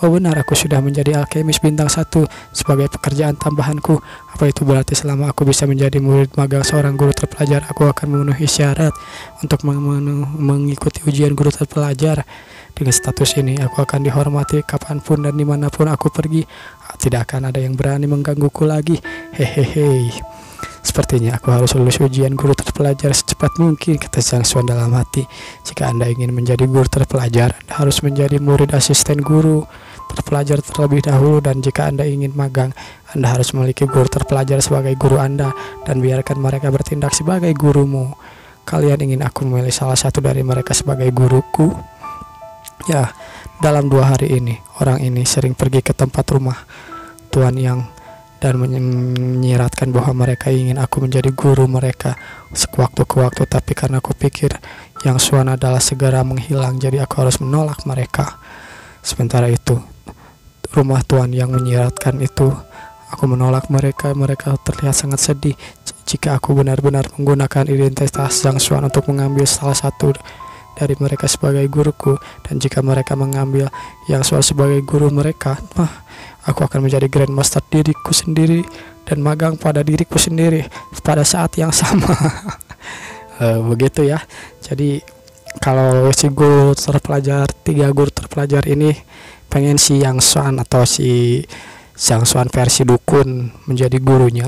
Oh benar, aku sudah menjadi alkemis bintang 1 sebagai pekerjaan tambahanku. Apa itu berarti selama aku bisa menjadi murid magang seorang guru terpelajar, aku akan memenuhi syarat untuk mengikuti ujian guru terpelajar. Dengan status ini, aku akan dihormati kapanpun dan dimanapun aku pergi. Tidak akan ada yang berani menggangguku lagi. Hehehe. Sepertinya aku harus lulus ujian guru terpelajar secepat mungkin, kata Zhang Xuan dalam hati. Jika Anda ingin menjadi guru terpelajar, Anda harus menjadi murid asisten guru terpelajar terlebih dahulu, dan jika Anda ingin magang, Anda harus memiliki guru terpelajar sebagai guru Anda dan biarkan mereka bertindak sebagai gurumu. Kalian ingin aku memilih salah satu dari mereka sebagai guruku? Ya, dalam 2 hari ini, orang ini sering pergi ke tempat rumah Tuan Yang dan menyiratkan bahwa mereka ingin aku menjadi guru mereka sewaktu ke waktu, tapi karena aku pikir Yang Xuan adalah segera menghilang, jadi aku harus menolak mereka. Sementara itu, rumah Tuan Yang menyiratkan itu, aku menolak mereka. Mereka terlihat sangat sedih jika aku benar-benar menggunakan identitas Zhang Xuan untuk mengambil salah satu dari mereka sebagai guruku, dan jika mereka mengambil Yang Xuan sebagai guru mereka, aku akan menjadi Grandmaster diriku sendiri dan magang pada diriku sendiri pada saat yang sama. Begitu ya. Jadi kalau si guru terpelajar, 3 guru terpelajar ini pengen si Yang Xuan atau si Zhang Xuan versi dukun menjadi gurunya,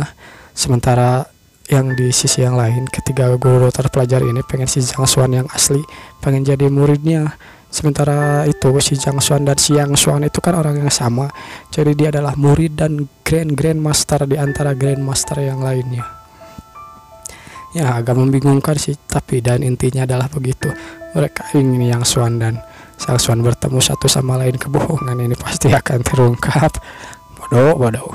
sementara yang di sisi yang lain, ketiga guru terpelajar ini pengen si Zhang Xuan yang asli pengen jadi muridnya. Sementara itu si Zhang Xuan dan si Yang Xuan itu kan orang yang sama, jadi dia adalah murid dan Grandmaster di antara Grandmaster yang lainnya. Ya, agak membingungkan sih, tapi dan intinya adalah begitu. Mereka ingin Yang Xuan dan Zhang Xuan bertemu satu sama lain. Kebohongan ini pasti akan terungkap. Bodoh.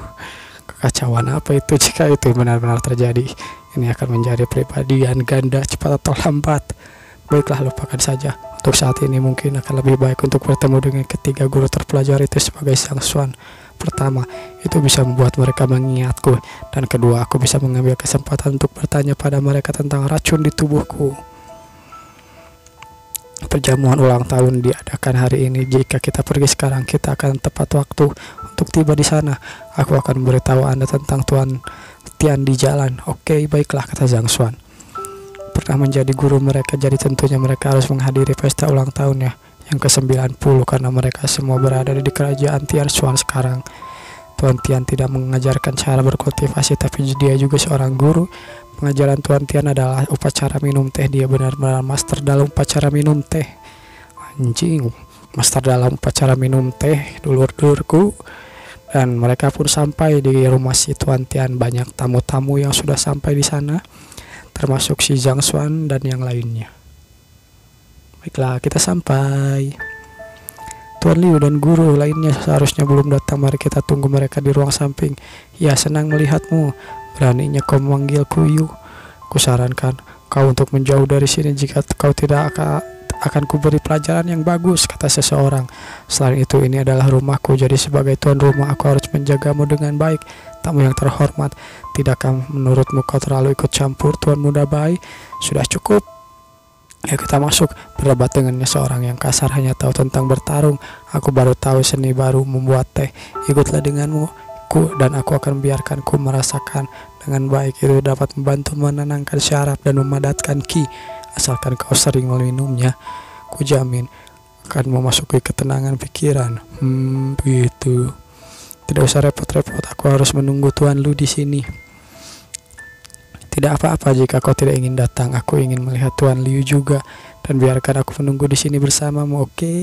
Kekacauan apa itu jika itu benar-benar terjadi? Ini akan menjadi pribadian ganda cepat atau lambat. Baiklah, lupakan saja. Untuk saat ini mungkin akan lebih baik untuk bertemu dengan ketiga guru terpelajar itu sebagai Zhang Xuan. Pertama, itu bisa membuat mereka mengingatku, dan kedua, aku bisa mengambil kesempatan untuk bertanya pada mereka tentang racun di tubuhku. Perjamuan ulang tahun diadakan hari ini. Jika kita pergi sekarang, kita akan tepat waktu untuk tiba di sana. Aku akan memberitahu Anda tentang Tuan Tian di jalan. Oke, baiklah, kata Zhang Xuan. Pernah menjadi guru mereka, jadi tentunya mereka harus menghadiri pesta ulang tahunnya yang ke-90 karena mereka semua berada di kerajaan Tian Xuan sekarang. Tuan Tian tidak mengajarkan cara berkultivasi, tapi dia juga seorang guru. Pengajaran Tuan Tian adalah upacara minum teh. Dia benar-benar master dalam upacara minum teh. Anjing, master dalam upacara minum teh, dulur-dulurku. Dan mereka pun sampai di rumah si Tuan Tian. Banyak tamu-tamu yang sudah sampai di sana, termasuk si Zhang Xuan dan yang lainnya. Baiklah, kita sampai. Tuan Liu dan guru lainnya seharusnya belum datang. Mari kita tunggu mereka di ruang samping. Ya, senang melihatmu. Beraninya kau memanggilku Yu. Kusarankan kau untuk menjauh dari sini. Jika kau tidak akan kuberi pelajaran yang bagus, kata seseorang. Selain itu, ini adalah rumahku, jadi sebagai tuan rumah aku harus menjagamu dengan baik. Tamu yang terhormat, tidakkah menurutmu kau terlalu ikut campur, tuan muda bayi? Sudah cukup. Ayo kita masuk. Berdebat dengannya seorang yang kasar, hanya tahu tentang bertarung. Aku baru tahu seni baru membuat teh. Ikutlah denganmu, dan aku akan biarkanku merasakan dengan baik. Itu dapat membantu menenangkan syaraf dan memadatkan ki. Asalkan kau sering meminumnya, kujamin akan memasuki ketenangan pikiran. Begitu. Tidak usah repot-repot, aku harus menunggu Tuan Lu di sini. Tidak apa-apa jika kau tidak ingin datang. Aku ingin melihat Tuan Liu juga, dan biarkan aku menunggu di sini bersamamu, oke?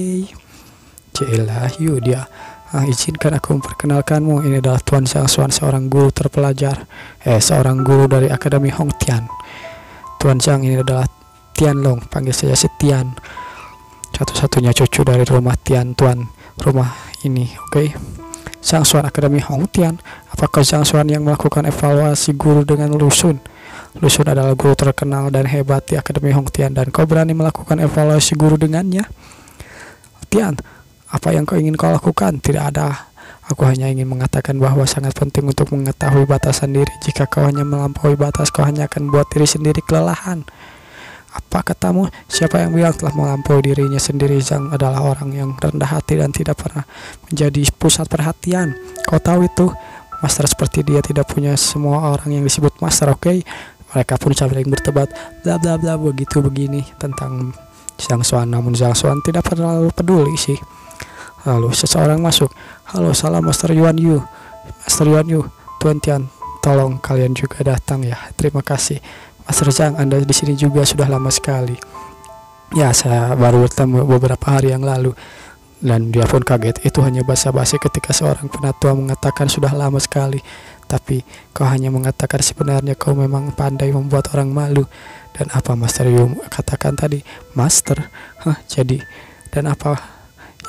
Celah, Yu dia. Izinkan aku memperkenalkanmu. Ini adalah Tuan Zhang Xuan, seorang guru terpelajar. Seorang guru dari Akademi Hong Tian. Tuan Zhang ini adalah Tian Long, panggil saja si Tian. Satu-satunya cucu dari rumah Tian, tuan rumah ini, oke? Zhang Xuan, Akademi Hong Tian. Apakah Zhang Xuan yang melakukan evaluasi guru dengan Lu Xun? Lu Xun adalah guru terkenal dan hebat di Akademi Hong Tian, dan kau berani melakukan evaluasi guru dengannya? Tian, apa yang kau ingin kau lakukan? Tidak ada. Aku hanya ingin mengatakan bahwa sangat penting untuk mengetahui batasan diri. Jika kau hanya melampaui batas, kau hanya akan membuat diri sendiri kelelahan. Apa katamu? Siapa yang bilang telah melampaui dirinya sendiri? Zhang adalah orang yang rendah hati dan tidak pernah menjadi pusat perhatian. Kau tahu itu? Master seperti dia tidak punya semua orang yang disebut master, oke? Mereka pun saling berdebat, bla bla bla begitu begini tentang Zhang Xuan. Namun Zhang Xuan tidak terlalu peduli sih. Lalu seseorang masuk. Halo, salam Master Yuan Yu. Master Yuan Yu, Tuan Tian, tolong kalian juga datang ya. Terima kasih. Master Zhang, Anda di sini juga sudah lama sekali. Ya, saya baru bertemu beberapa hari yang lalu. Dan dia pun kaget. Itu hanya basa-basi ketika seorang penatua mengatakan sudah lama sekali. Tapi kau hanya mengatakan sebenarnya kau memang pandai membuat orang malu. Dan apa Master Yu katakan tadi? Master? Jadi, dan apa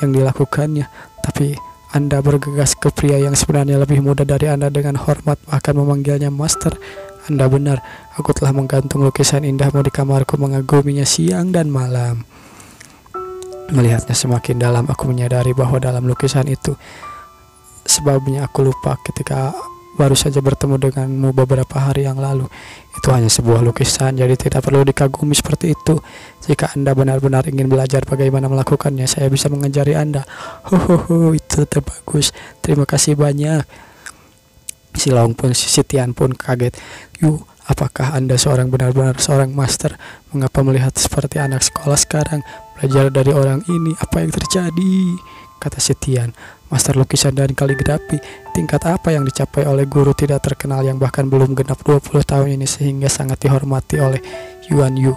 yang dilakukannya? Tapi Anda bergegas ke pria yang sebenarnya lebih muda dari Anda dengan hormat, bahkan memanggilnya Master. Anda benar, aku telah menggantung lukisan indahmu di kamarku, mengaguminya siang dan malam. Melihatnya semakin dalam, aku menyadari bahwa dalam lukisan itu, sebabnya aku lupa ketika baru saja bertemu denganmu beberapa hari yang lalu. Itu hanya sebuah lukisan, jadi tidak perlu dikagumi seperti itu. Jika Anda benar-benar ingin belajar bagaimana melakukannya, saya bisa mengajari Anda. Itu terbagus. Terima kasih banyak. Si Tian pun kaget. Yu, apakah Anda benar-benar seorang master? Mengapa melihat seperti anak sekolah sekarang? Belajar dari orang ini, apa yang terjadi? Kata si Tian. Master lukisan dan kaligrafi, tingkat apa yang dicapai oleh guru tidak terkenal yang bahkan belum genap 20 tahun ini, sehingga sangat dihormati oleh Yuan Yu,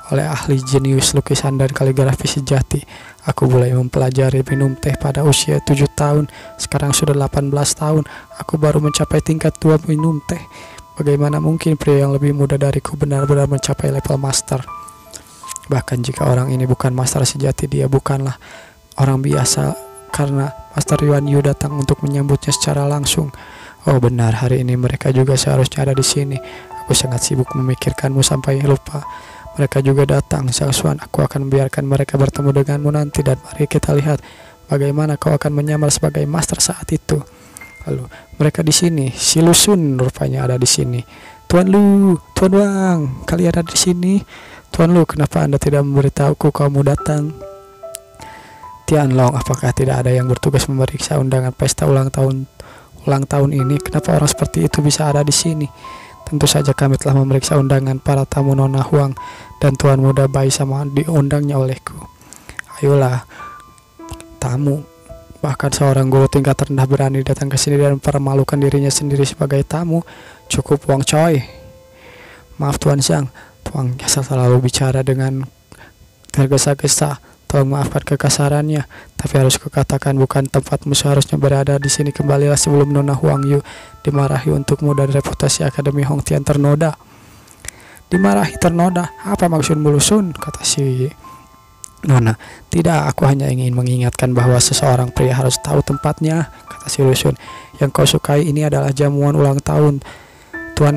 oleh ahli jenius lukisan dan kaligrafi sejati. Aku mulai mempelajari minum teh pada usia 7 tahun, sekarang sudah 18 tahun, aku baru mencapai tingkat 2 minum teh. Bagaimana mungkin pria yang lebih muda dariku benar-benar mencapai level master? Bahkan jika orang ini bukan master sejati, dia bukanlah orang biasa, karena Master Yuan Yu datang untuk menyambutnya secara langsung. Oh benar, hari ini mereka juga seharusnya ada di sini. Aku sangat sibuk memikirkanmu sampai lupa. Mereka juga datang, Zhang Xuan. Aku akan membiarkan mereka bertemu denganmu nanti, dan mari kita lihat bagaimana kau akan menyamar sebagai master saat itu. Lalu mereka di sini. Si Lu Xun rupanya ada di sini. Tuan Lu, Tuan Wang, kalian ada di sini. Tuan Lu, kenapa Anda tidak memberitahuku kamu datang? Tian Long, apakah tidak ada yang bertugas memeriksa undangan pesta ulang tahun ini? Kenapa orang seperti itu bisa ada di sini? Tentu saja kami telah memeriksa undangan para tamu Nona Huang dan Tuan Muda Bai sama diundangnya olehku. Ayolah, tamu. Bahkan seorang guru tingkat rendah berani datang ke sini dan mempermalukan dirinya sendiri sebagai tamu. Cukup Wang Choi. Maaf Tuan Zhang, Tuan biasa selalu bicara dengan tergesa-gesa. Tolong maafkan kekasarannya, tapi harus kukatakan bukan tempatmu seharusnya berada di sini. Kembalilah sebelum Nona Huang Yu dimarahi untukmu dan reputasi Akademi Hong Tian ternoda. Dimarahi ternoda? Apa maksudmu Lu Xun? Kata si Nona. Tidak, aku hanya ingin mengingatkan bahwa seseorang pria harus tahu tempatnya, kata si Lu Xun. Yang kau sukai ini adalah jamuan ulang tahun Tuan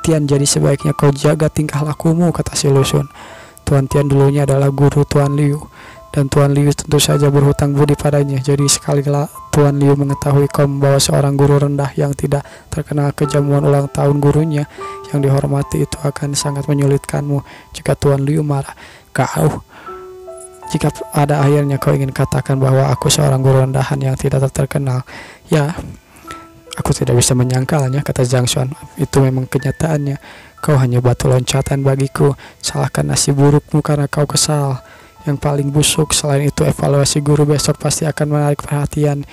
Tian, jadi sebaiknya kau jaga tingkah lakumu, kata si Lu Xun. Tuan Tian dulunya adalah guru Tuan Liu, dan Tuan Liu tentu saja berhutang budi padanya. Jadi sekalilah Tuan Liu mengetahui kau membawa seorang guru rendah yang tidak terkenal ke jamuan ulang tahun gurunya yang dihormati, itu akan sangat menyulitkanmu jika Tuan Liu marah. Jika pada akhirnya kau ingin katakan bahwa aku seorang guru rendahan yang tidak terkenal, ya, aku tidak bisa menyangkalnya, kata Zhang Xuan. Itu memang kenyataannya. Kau hanya batu loncatan bagiku. Salahkan nasib burukmu karena kau kesal. Yang paling busuk selain itu, evaluasi guru besok pasti akan menarik perhatian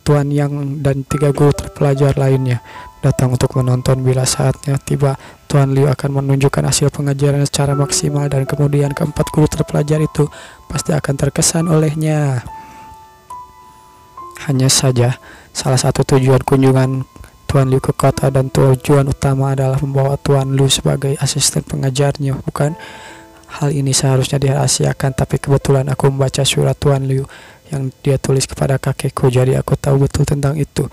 Tuan Yang dan 3 guru terpelajar lainnya. Datang untuk menonton. Bila saatnya tiba, Tuan Liu akan menunjukkan hasil pengajaran secara maksimal, dan kemudian keempat guru terpelajar itu pasti akan terkesan olehnya. Hanya saja, salah satu tujuan kunjungan Tuan Liu ke kota dan tujuan utama adalah membawa Tuan Liu sebagai asisten pengajarnya, bukan? Hal ini seharusnya dirahasiakan, tapi kebetulan aku membaca surat Tuan Liu yang dia tulis kepada kakekku, jadi aku tahu betul tentang itu.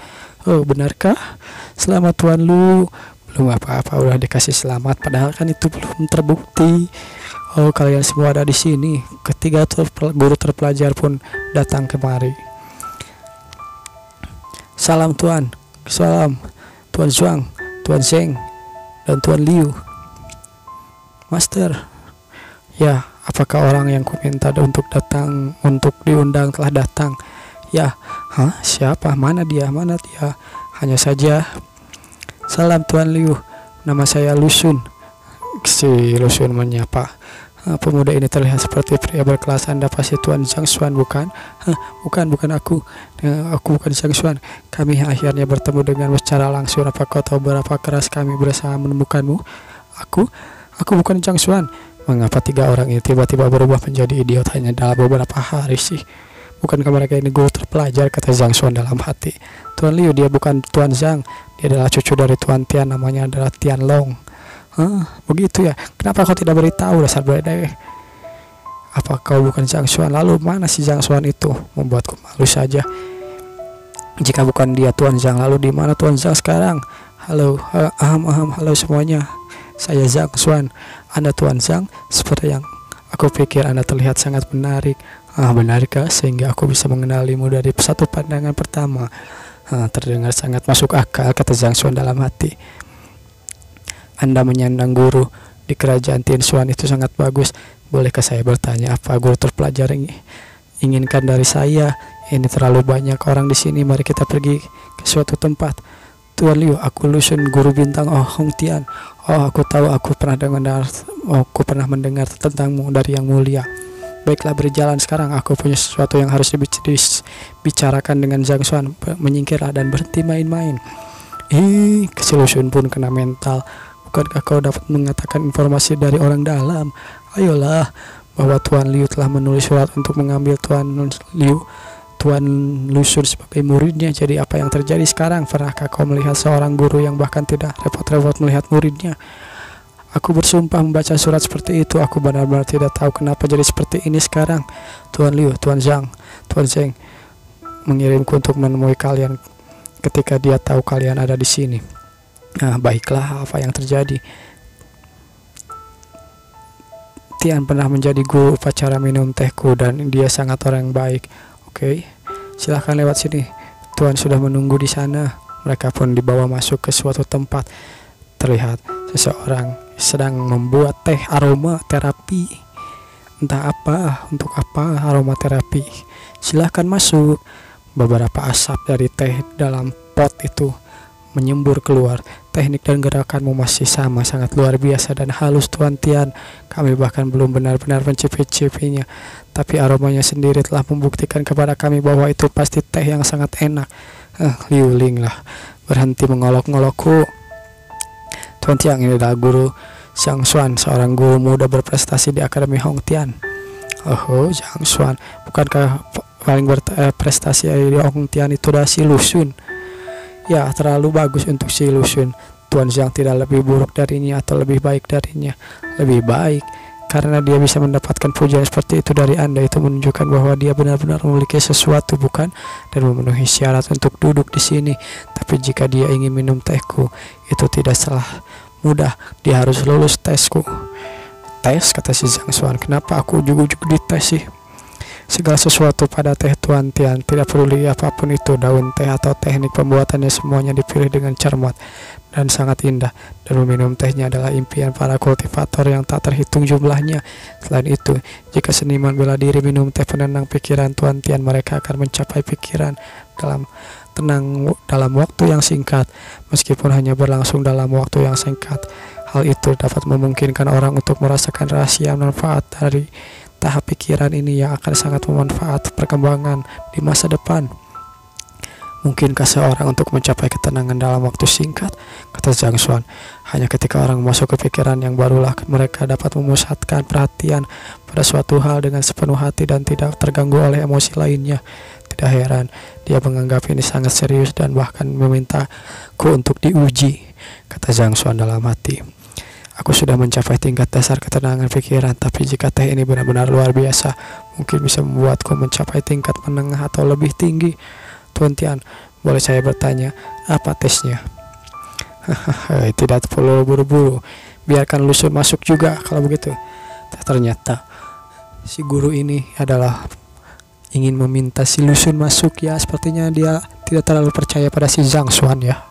Oh, benarkah? Selamat Tuan Liu. Belum apa-apa, udah dikasih selamat, padahal kan itu belum terbukti. Oh, kalian semua ada di sini. Ketiga guru terpelajar pun datang kemari. Salam Tuan. Salam Tuan Zhuang, Tuan Zheng, dan Tuan Liu. Master, Ya, apakah orang yang kuminta untuk datang, untuk diundang telah datang? Ya, siapa? Mana dia? Mana dia? Hanya saja, salam Tuan Liu, nama saya Lusun. Si Lusun menyapa. Pemuda ini terlihat seperti pria berkelas. Anda pasti Tuan Zhang Xuan, bukan? Bukan aku. Aku bukan Zhang Xuan. Kami akhirnya bertemu denganmu secara langsung. Apa kau tahu berapa keras kami berusaha menemukanmu? Aku bukan Zhang Xuan. Mengapa tiga orang ini tiba-tiba berubah menjadi idiot hanya dalam beberapa hari sih? Bukankah mereka ini guru terpelajar, kata Zhang Xuan dalam hati. Tuan Liu, dia bukan Tuan Zhang. Dia adalah cucu dari Tuan Tian, namanya adalah Tian Long. Begitu ya? Kenapa kau tidak beritahu, dasar beredar? Apa kau bukan Zhang Xuan? Lalu mana si Zhang Xuan itu? Membuatku malu saja. Jika bukan dia Tuan Zhang, lalu di mana Tuan Zhang sekarang? Halo, halo semuanya. Saya Zhang Xuan. Anda Tuan Zhang? Seperti yang aku pikir, Anda terlihat sangat menarik. Benarkah? Sehingga aku bisa mengenalimu dari satu pandangan pertama. Terdengar sangat masuk akal, kata Zhang Xuan dalam hati. Anda menyandang guru di kerajaan Tin Xuan itu sangat bagus. Bolehkah saya bertanya apa guru terpelajar inginkan dari saya? Ini terlalu banyak orang di sini. Mari kita pergi ke suatu tempat. Tuan Liu, aku Lusun, guru bintang Hong Tian. Aku tahu, aku pernah mendengar tentangmu dari Yang Mulia. Baiklah, berjalan sekarang. Aku punya sesuatu yang harus dibicarakan dengan Zhang Xuan. Menyingkirlah dan berhenti main-main. Si Lusun pun kena mental. Bukankah kau dapat mengatakan informasi dari orang dalam? Ayolah, bahwa Tuan Liu telah menulis surat untuk mengambil Tuan Lusun sebagai muridnya. Jadi apa yang terjadi sekarang? Pernahkah kau melihat seorang guru yang bahkan tidak repot-repot melihat muridnya? Aku bersumpah membaca surat seperti itu. Aku benar-benar tidak tahu kenapa jadi seperti ini sekarang. Tuan Liu, Tuan Zhang mengirimku untuk menemui kalian ketika dia tahu kalian ada di sini. Baiklah, apa yang terjadi? Tian pernah menjadi guru upacara minum tehku dan dia sangat orang yang baik. Oke, silahkan lewat sini. Tuan sudah menunggu di sana. Mereka pun dibawa masuk ke suatu tempat. Terlihat seseorang sedang membuat teh aroma terapi. Entah apa, untuk apa aroma terapi. Silahkan masuk. Beberapa asap dari teh dalam pot itu menyembur keluar. Teknik dan gerakanmu masih sama, sangat luar biasa dan halus Tuan Tian. Kami bahkan belum benar-benar mencicipi-cicipinya, tapi aromanya sendiri telah membuktikan kepada kami bahwa itu pasti teh yang sangat enak. Liu Ling lah, berhenti mengolok-ngolokku. Tuan Tian ini adalah guru Zhang Xuan, seorang guru muda berprestasi di Akademi Hong Tian. Zhang Xuan, bukankah paling berprestasi di Hong Tian itu adalah si Lusun? Ya, terlalu bagus untuk si Lusun. Tuan Zhang tidak lebih buruk darinya atau lebih baik darinya. Lebih baik, karena dia bisa mendapatkan pujian seperti itu dari Anda. Itu menunjukkan bahwa dia benar-benar memiliki sesuatu, bukan? Dan memenuhi syarat untuk duduk di sini. Tapi jika dia ingin minum tehku, itu tidak salah mudah. Dia harus lulus tesku. Tes, kata si Zhang Xuan. Kenapa aku ujuk-ujuk dites sih? Segala sesuatu pada teh Tuan Tian, tidak peduli apapun itu, daun teh atau teknik pembuatannya, semuanya dipilih dengan cermat dan sangat indah. Dan meminum tehnya adalah impian para kultivator yang tak terhitung jumlahnya. Selain itu, jika seniman bela diri minum teh penenang pikiran Tuan Tian, mereka akan mencapai pikiran tenang dalam waktu yang singkat, meskipun hanya berlangsung dalam waktu yang singkat. Hal itu dapat memungkinkan orang untuk merasakan rahasia manfaat dari tahap pikiran ini yang akan sangat bermanfaat perkembangan di masa depan. Mungkinkah seorang untuk mencapai ketenangan dalam waktu singkat? Kata Zhang Xuan. Hanya ketika orang masuk ke pikiran yang barulah mereka dapat memusatkan perhatian pada suatu hal dengan sepenuh hati dan tidak terganggu oleh emosi lainnya. Tidak heran dia menganggap ini sangat serius dan bahkan memintaku untuk diuji, kata Zhang Xuan dalam hati. Aku sudah mencapai tingkat dasar ketenangan pikiran, tapi jika teh ini benar-benar luar biasa, mungkin bisa membuatku mencapai tingkat menengah atau lebih tinggi. Tuan Tian, boleh saya bertanya, apa tesnya? Tidak perlu buru-buru, biarkan Lusun masuk juga kalau begitu. Ternyata si guru ini adalah ingin meminta si Lusun masuk ya. Sepertinya dia tidak terlalu percaya pada si Zhang Xuan ya.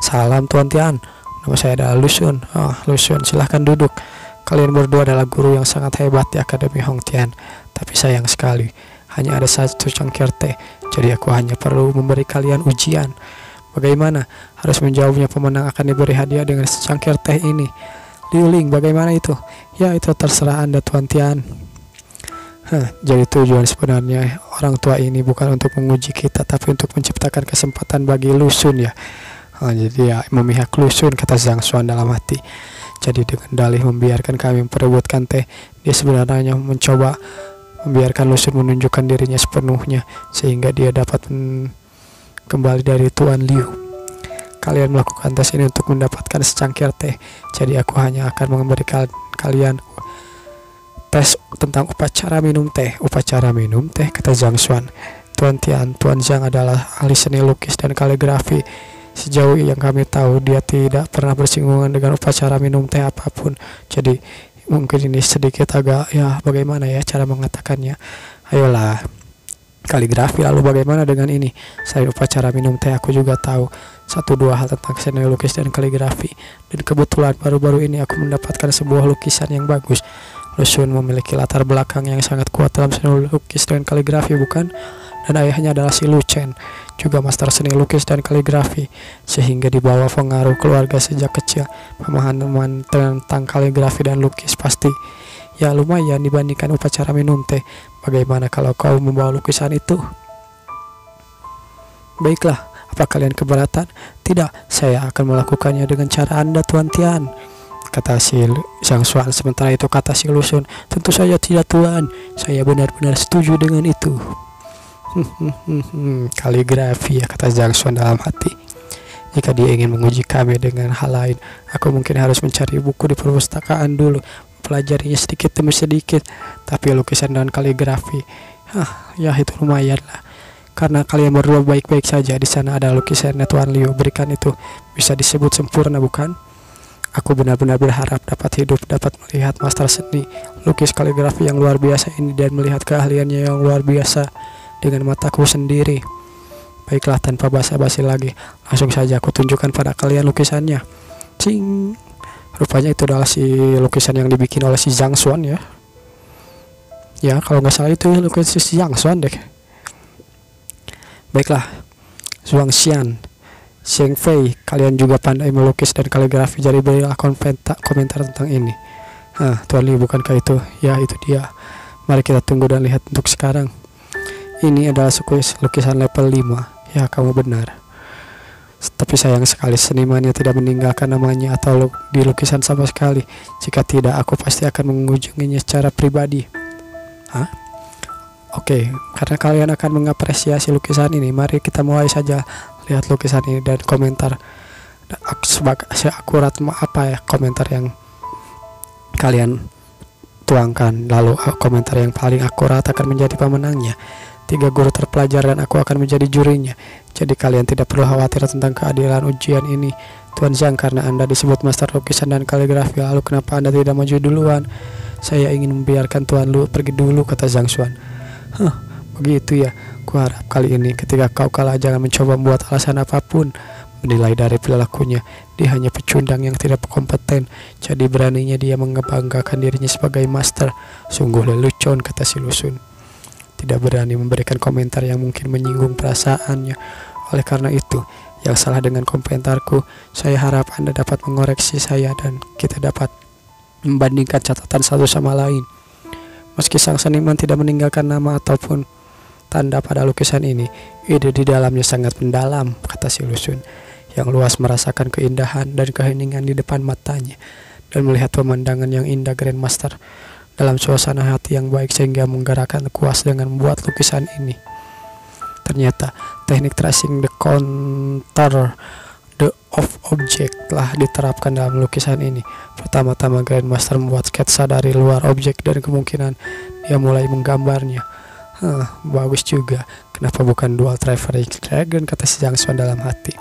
Salam Tuan Tian, nama saya adalah Lusun. Lusun, silahkan duduk. Kalian berdua adalah guru yang sangat hebat di Akademi Hongtian. Tapi sayang sekali, hanya ada satu cangkir teh. Jadi aku hanya perlu memberi kalian ujian. Bagaimana? Harus menjawabnya, pemenang akan diberi hadiah dengan secangkir teh ini. Liu Ling, bagaimana itu? Ya, itu terserah Anda, Tuan Tian. Jadi tujuan sebenarnya orang tua ini bukan untuk menguji kita, tapi untuk menciptakan kesempatan bagi Lusun ya. Jadi ya memihak Lusun, kata Zhang Xuan dalam hati. Jadi dengan dalih membiarkan kami memperebutkan teh, dia sebenarnya mencoba membiarkan Lusun menunjukkan dirinya sepenuhnya, sehingga dia dapat kembali dari Tuan Liu. Kalian melakukan tes ini untuk mendapatkan secangkir teh, jadi aku hanya akan memberikan kalian tes tentang upacara minum teh. Upacara minum teh, kata Zhang Xuan. Tuan Tian, Tuan Zhang adalah ahli seni lukis dan kaligrafi. Sejauh yang kami tahu, dia tidak pernah bersinggungan dengan upacara minum teh apapun. Jadi mungkin ini sedikit agak, ya bagaimana ya cara mengatakannya. Ayolah, kaligrafi, lalu bagaimana dengan ini? Selain upacara minum teh, aku juga tahu 1-2 hal tentang seni lukis dan kaligrafi. Dan kebetulan baru-baru ini aku mendapatkan sebuah lukisan yang bagus. Lusun memiliki latar belakang yang sangat kuat dalam seni lukis dan kaligrafi, bukan? Dan ayahnya adalah si Lu Chen, juga master seni lukis dan kaligrafi, sehingga di bawah pengaruh keluarga sejak kecil. Pemahaman tentang kaligrafi dan lukis pasti ya lumayan dibandingkan upacara minum teh. Bagaimana kalau kau membawa lukisan itu? Baiklah, apa kalian keberatan? Tidak, saya akan melakukannya dengan cara Anda, Tuan Tian, kata si Zhang Xuan. Sementara itu kata si Lusun, tentu saja tidak, Tuan, saya benar-benar setuju dengan itu. Kaligrafi ya, kata Zhang Xuan dalam hati. Jika dia ingin menguji kami dengan hal lain, aku mungkin harus mencari buku di perpustakaan dulu, pelajarinya sedikit demi sedikit. Tapi lukisan dan kaligrafi, ya itu lumayan lah. Karena kalian berdua baik-baik saja, di sana ada lukisannya Tuan Liu, berikan itu bisa disebut sempurna, bukan? Aku benar-benar berharap dapat melihat master seni lukis kaligrafi yang luar biasa ini dan melihat keahliannya yang luar biasa dengan mataku sendiri. Baiklah, tanpa basa-basi lagi, langsung saja aku tunjukkan pada kalian lukisannya. Cing. Rupanya itu adalah si lukisan yang dibikin oleh si Zhang Xuan ya. Ya, kalau nggak salah itu lukisan si Zhang Xuan deh. Baiklah, Zhuang Xian, Zheng Fei, kalian juga pandai melukis dan kaligrafi, jadi berilah komentar tentang ini. Tuan Li, bukankah itu? Ya, itu dia. Mari kita tunggu dan lihat. Untuk sekarang, ini adalah lukisan level 5. Ya, kamu benar. Tapi sayang sekali senimannya tidak meninggalkan namanya atau di lukisan sama sekali. Jika tidak, aku pasti akan mengunjunginya secara pribadi. Oke, karena kalian akan mengapresiasi lukisan ini, mari kita mulai saja lihat lukisan ini dan komentar seakurat apa ya komentar yang kalian tuangkan. Lalu komentar yang paling akurat akan menjadi pemenangnya. 3 guru terpelajar dan aku akan menjadi jurinya. Jadi kalian tidak perlu khawatir tentang keadilan ujian ini, Tuan Zhang, karena Anda disebut master lukisan dan kaligrafi. Lalu kenapa Anda tidak maju duluan? Saya ingin membiarkan Tuan Lu pergi dulu, kata Zhang Xuan. Begitu ya. Kuharap kali ini ketika kau kalah jangan mencoba membuat alasan apapun. Menilai dari perilakunya, dia hanya pecundang yang tidak kompeten. Jadi beraninya dia mengebanggakan dirinya sebagai master. Sungguh lelucon, kata si Lusun. Tidak berani memberikan komentar yang mungkin menyinggung perasaannya. Oleh karena itu, yang salah dengan komentarku, saya harap Anda dapat mengoreksi saya dan kita dapat membandingkan catatan satu sama lain. Meski sang seniman tidak meninggalkan nama ataupun tanda pada lukisan ini, ide di dalamnya sangat mendalam, kata si Lusun, yang luas merasakan keindahan dan keheningan di depan matanya, dan melihat pemandangan yang indah Grandmaster dalam suasana hati yang baik sehingga menggerakkan kuas dengan membuat lukisan ini. Ternyata teknik tracing the contour of object telah diterapkan dalam lukisan ini. Pertama-tama Grandmaster membuat sketsa dari luar objek dan kemungkinan dia mulai menggambarnya. Bagus juga. Kenapa bukan dual traveling dragon, kata si Zhang Xuan dalam hati.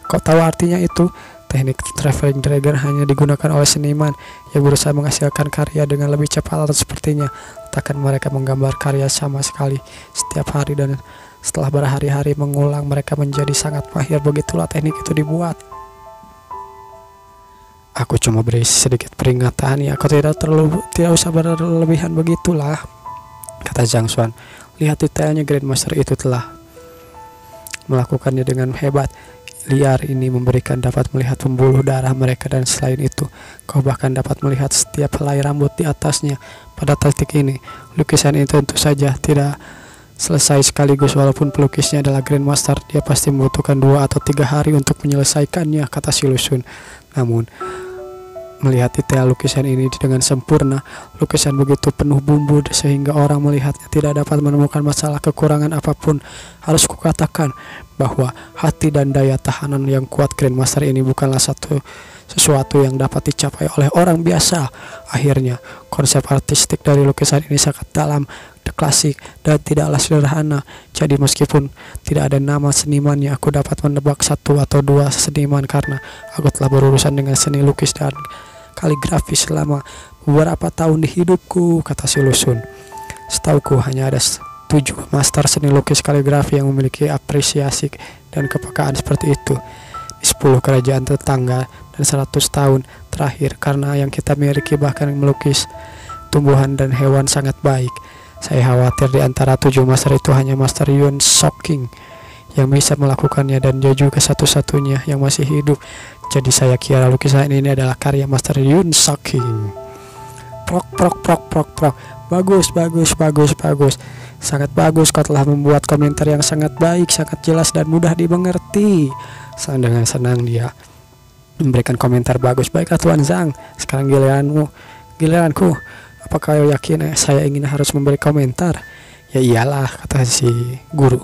Kau tahu artinya itu? Teknik traveling dragon hanya digunakan oleh seniman yang berusaha menghasilkan karya dengan lebih cepat, atau sepertinya takkan mereka menggambar karya sama sekali setiap hari, dan setelah berhari-hari mengulang mereka menjadi sangat mahir. Begitulah teknik itu dibuat. Aku cuma beri sedikit peringatan, ya kau tidak usah berlebihan begitulah, kata Zhang Xuan. Lihat detailnya, Grandmaster itu telah melakukannya dengan hebat. Liar ini memberikan dapat melihat pembuluh darah mereka, dan selain itu kau bahkan dapat melihat setiap helai rambut di atasnya. Pada titik ini, lukisan itu tentu saja tidak selesai sekaligus. Walaupun pelukisnya adalah Grandmaster, dia pasti membutuhkan 2 atau 3 hari untuk menyelesaikannya, kata si Lusun. Namun melihat detail lukisan ini dengan sempurna, lukisan begitu penuh bumbu sehingga orang melihatnya tidak dapat menemukan masalah kekurangan apapun. Harus kukatakan bahwa hati dan daya tahanan yang kuat Grandmaster ini bukanlah sesuatu yang dapat dicapai oleh orang biasa. Akhirnya, konsep artistik dari lukisan ini sangat dalam, klasik, dan tidaklah sederhana. Jadi meskipun tidak ada nama senimannya, aku dapat menebak 1 atau 2 seniman karena aku telah berurusan dengan seni lukis dan kaligrafi selama beberapa tahun di hidupku, kata si Lusun. Setauku hanya ada 7 master seni lukis kaligrafi yang memiliki apresiasi dan kepekaan seperti itu di 10 kerajaan tetangga dan 100 tahun terakhir, karena yang kita miliki bahkan melukis tumbuhan dan hewan sangat baik. Saya khawatir di antara 7 master itu hanya Master Yun Soking yang bisa melakukannya, dan dia juga satu-satunya yang masih hidup. Jadi saya kira lukisan ini adalah karya Master Yun Soking. Prok prok prok prok prok. Bagus, bagus, bagus, bagus. Sangat bagus, kau telah membuat komentar yang sangat baik, sangat jelas dan mudah dimengerti. Dengan senang dia memberikan komentar bagus. Baiklah Tuan Zhang, sekarang giliranku. Apakah kau yakin saya ingin harus memberi komentar? Ya iyalah, kata si guru.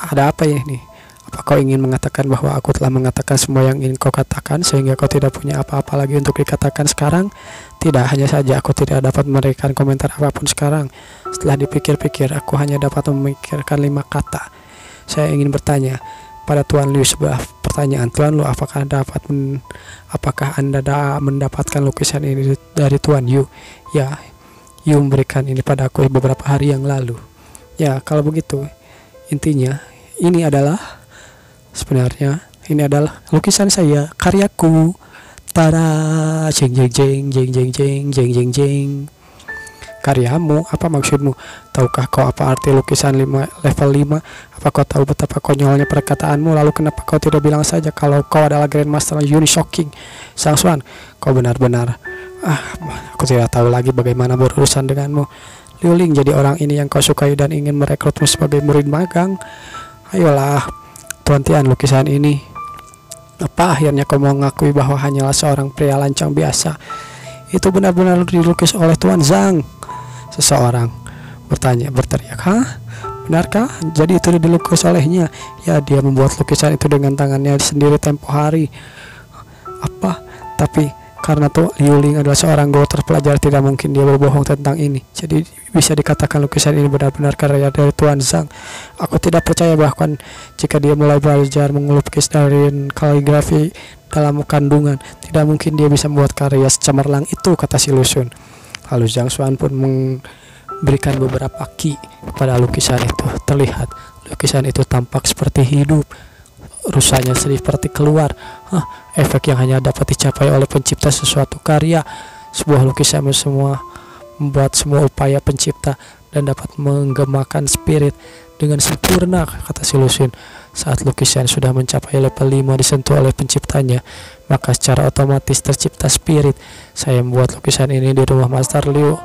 Ada apa ini? Apa kau ingin mengatakan bahwa aku telah mengatakan semua yang ingin kau katakan sehingga kau tidak punya apa-apa lagi untuk dikatakan sekarang? Tidak, hanya saja aku tidak dapat memberikan komentar apapun sekarang. Setelah dipikir-pikir, aku hanya dapat memikirkan 5 kata. Saya ingin bertanya pada Tuan Liu sebuah pertanyaan. Tuan Liu, apakah Anda mendapatkan lukisan ini dari Tuan Yu? Ya, Yu memberikan ini padaku beberapa hari yang lalu. Ya, kalau begitu, intinya sebenarnya ini adalah lukisan saya, karyaku. Tara, jeng jeng jeng jeng jeng jeng jeng jeng jeng. Karyamu, apa maksudmu? Tahukah kau apa arti lukisan level 5? Apa kau tahu betapa konyolnya perkataanmu? Lalu kenapa kau tidak bilang saja kalau kau adalah Grandmaster Yun Soking? Zhang Xuan, kau benar-benar aku tidak tahu lagi bagaimana berurusan denganmu. Liu Ling, jadi orang ini yang kau sukai dan ingin merekrutmu sebagai murid magang. Ayolah, Tuan Tian, lukisan ini. Apa akhirnya kau mengakui bahwa hanyalah seorang pria lancang biasa? Itu benar-benar dilukis oleh Tuan Zhang. Seseorang berteriak, hah? Benarkah? Jadi itu dilukis olehnya? Ya, dia membuat lukisan itu dengan tangannya sendiri tempo hari. Apa? Tapi karena Liu Ling adalah seorang guru terpelajar, tidak mungkin dia berbohong tentang ini. Jadi bisa dikatakan lukisan ini benar-benar karya dari Tuan Zhang. Aku tidak percaya bahkan jika dia mulai belajar melukis dari kaligrafi dalam kandungan, tidak mungkin dia bisa membuat karya secemerlang itu, kata si Lusun. Lalu Zhang Xuan pun memberikan beberapa ki kepada lukisan itu. Terlihat lukisan itu tampak seperti hidup, rusanya seperti keluar. Efek yang hanya dapat dicapai oleh pencipta sesuatu karya. Sebuah lukisan semua membuat semua upaya pencipta dan dapat menggemakan spirit dengan sempurna, kata si Lusin. Saat lukisan sudah mencapai level 5 disentuh oleh penciptanya, maka secara otomatis tercipta spirit. Saya membuat lukisan ini di rumah Master Liu